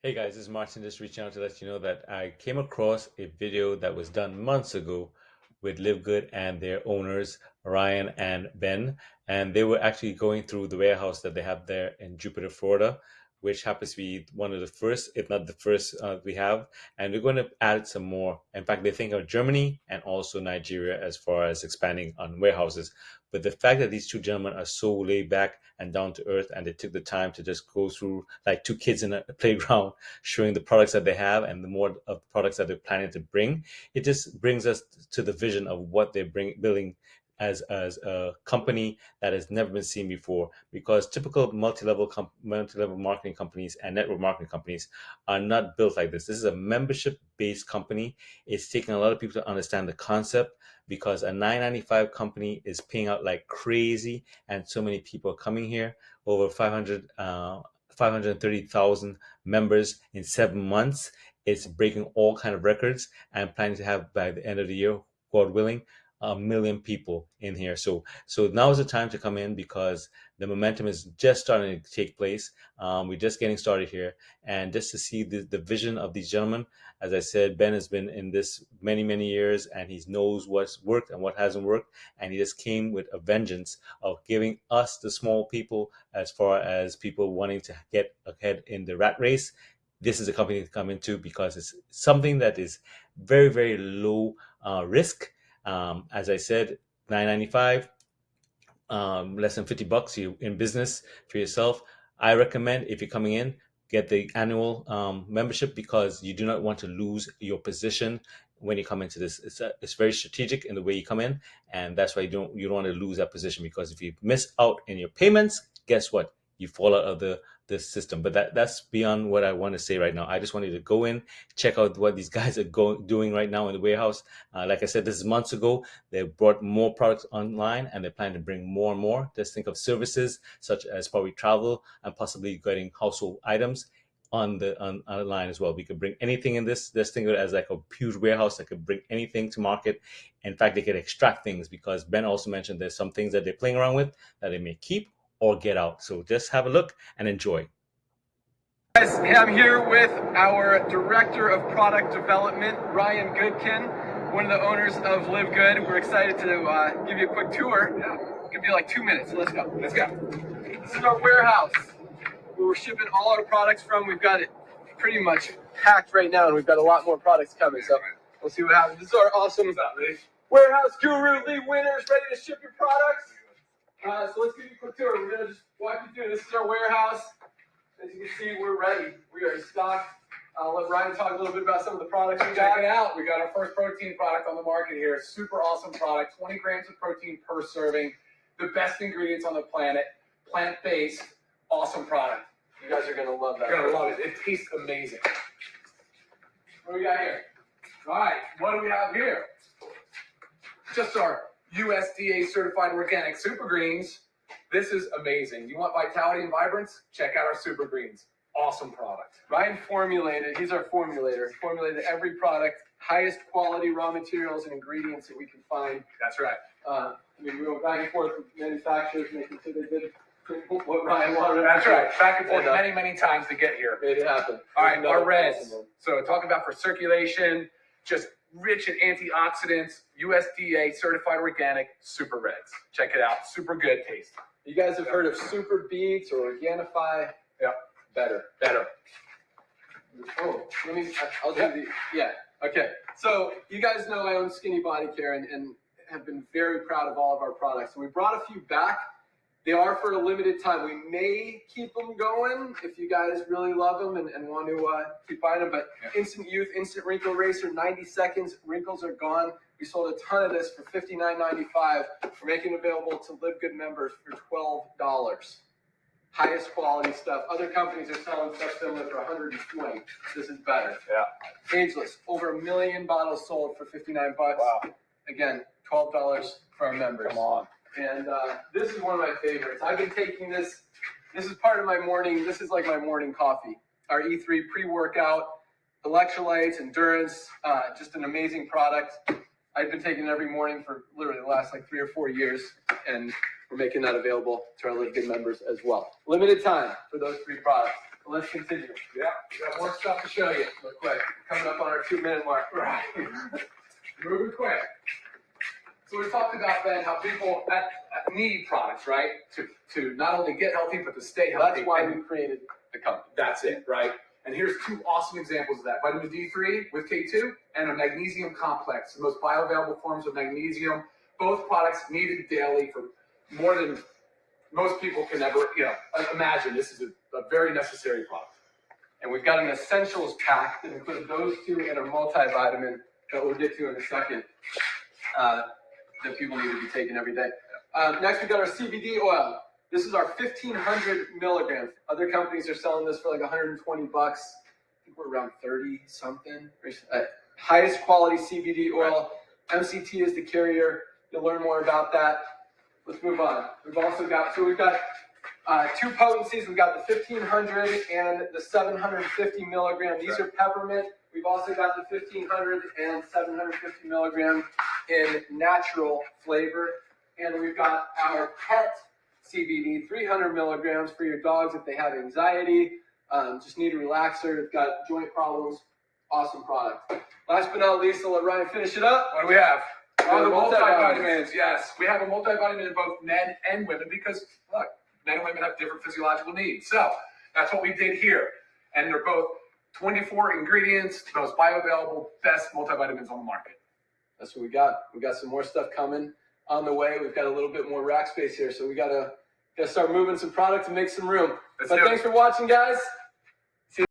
Hey guys, this is Martin just reaching out to let you know that I came across a video that was done months ago with LiveGood and their owners, Ryan and Ben. And they were actually going through the warehouse that they have there in Jupiter, Florida, which happens to be one of the first, if not the first, we have. And we're going to add some more. In fact, they think of Germany and also Nigeria as far as expanding on warehouses. But the fact that these two gentlemen are so laid back and down to earth, and they took the time to just go through like two kids in a playground, showing the products that they have and the more of the products that they're planning to bring, it just brings us to the vision of what they're building as a company that has never been seen before. Because typical multi-level marketing companies and network marketing companies are not built like this. This is a membership based company. It's taking a lot of people to understand the concept, because a 995 company is paying out like crazy, and so many people are coming here. Over 530,000 members in 7 months. It's breaking all kind of records, and planning to have by the end of the year, God willing, 1 million people in here. So now is the time to come in, because the momentum is just starting to take place. We're just getting started here, and just to see the vision of these gentlemen. As I said, Ben has been in this many years, and he knows what's worked and what hasn't worked, and he just came with a vengeance of giving us, the small people, as far as people wanting to get ahead in the rat race. This is a company to come into, because it's something that is very low risk. As I said, 995, less than $50, you in business for yourself. I recommend, if you're coming in, get the annual membership, because you do not want to lose your position when you come into this. It's very strategic in the way you come in, and that's why you don't want to lose that position, because if you miss out in your payments, guess what? You fall out of the system. But that's beyond what I want to say right now. I just wanted to go in, check out what these guys are doing right now in the warehouse. Like I said, this is months ago. They brought more products online, and they plan to bring more and more. Just think of services such as probably travel, and possibly getting household items on the line as well. We could bring anything in this. Just think of it as like a huge warehouse that could bring anything to market. In fact, they could extract things, because Ben also mentioned there's some things that they're playing around with that they may keep or get out. So just have a look and enjoy. Guys, I'm here with our Director of Product Development, Ryan Goodkin, one of the owners of LiveGood. We're excited to give you a quick tour. It could be like 2 minutes. Let's go. Let's go. This is our warehouse where we're shipping all our products from. We've got it pretty much packed right now, and we've got a lot more products coming. So we'll see what happens. This is our awesome warehouse guru, Lee Winters, ready to ship your products. So let's give you a quick tour. We're going to just walk you through. This is our warehouse. As you can see, we're ready. We are in stock. I'll let Ryan talk a little bit about some of the products we got. Check it out. We got our first protein product on the market here. Super awesome product. 20 grams of protein per serving. The best ingredients on the planet. Plant-based. Awesome product. You guys are going to love that. You're going to love it. It tastes amazing. What do we got here? All right. What do we have here? Just our USDA certified organic super greens. This is amazing. You want vitality and vibrance? Check out our super greens. Awesome product. Ryan formulated, he's our formulator. He formulated every product, highest quality raw materials and ingredients that we can find. That's right. We went back and forth with manufacturers, making sure they did what Ryan wanted. That's right. Back and forth many times to get here. Made it happen. All right, our reds. So talk about for circulation, just rich in antioxidants, USDA certified organic super reds. Check it out. Super good taste. You guys have heard of Super Beets or Organifi? Yeah. Better. Oh, I'll do the, yeah. Okay. So you guys know I own Skinny Body Care and have been very proud of all of our products. So we brought a few back. They are for a limited time. We may keep them going if you guys really love them and want to keep buying them. But Instant Youth, Instant Wrinkle Eraser, 90 seconds, wrinkles are gone. We sold a ton of this for $59.95. We're making it available to LiveGood members for $12. Highest quality stuff. Other companies are selling stuff similar for $120. This is better. Yeah. Ageless, over 1 million bottles sold for $59. Wow. Again, $12 for our members. Come on. And this is one of my favorites. I've been taking this. This is part of my morning. This is like my morning coffee. Our E3 pre-workout, electrolytes, endurance, just an amazing product. I've been taking it every morning for literally the last like 3 or 4 years, and we're making that available to our LiveGood members as well. Limited time for those 3 products. Let's continue. Yeah. more stuff to show you real quick. Coming up on our 2-minute mark. Right. Moving quick. So we talked about, Ben, how people need products, right? To not only get healthy, but to stay healthy. That's why we created the company. That's it, right? And here's 2 awesome examples of that. Vitamin D3 with K2 and a magnesium complex, the most bioavailable forms of magnesium. Both products needed daily for more than most people can ever, imagine. This is a very necessary product. And we've got an essentials pack that includes those 2 and a multivitamin that we'll get to in a second that people need to be taking every day. Next, we've got our CBD oil. This is our 1,500 milligrams. Other companies are selling this for like $120. I think we're around 30 something. Highest quality CBD oil. MCT is the carrier. You'll learn more about that. Let's move on. We've also got, we've got 2 potencies. We've got the 1,500 and the 750 milligram. These are peppermint. We've also got the 1,500 and 750 milligram in natural flavor. And we've got our pet CBD, 300 milligrams for your dogs if they have anxiety, just need a relaxer, they've got joint problems. Awesome product. Last but not least, I'll let Ryan finish it up. What do we have? Oh, the multivitamins. multivitamins, yes. We have a multivitamin in both men and women because, look, men and women have different physiological needs. So that's what we did here. And they're both 24 ingredients, the most bioavailable, best multivitamins on the market. That's what we got. We got some more stuff coming on the way. We've got a little bit more rack space here, so we gotta start moving some product and make some room. But thanks for watching, guys.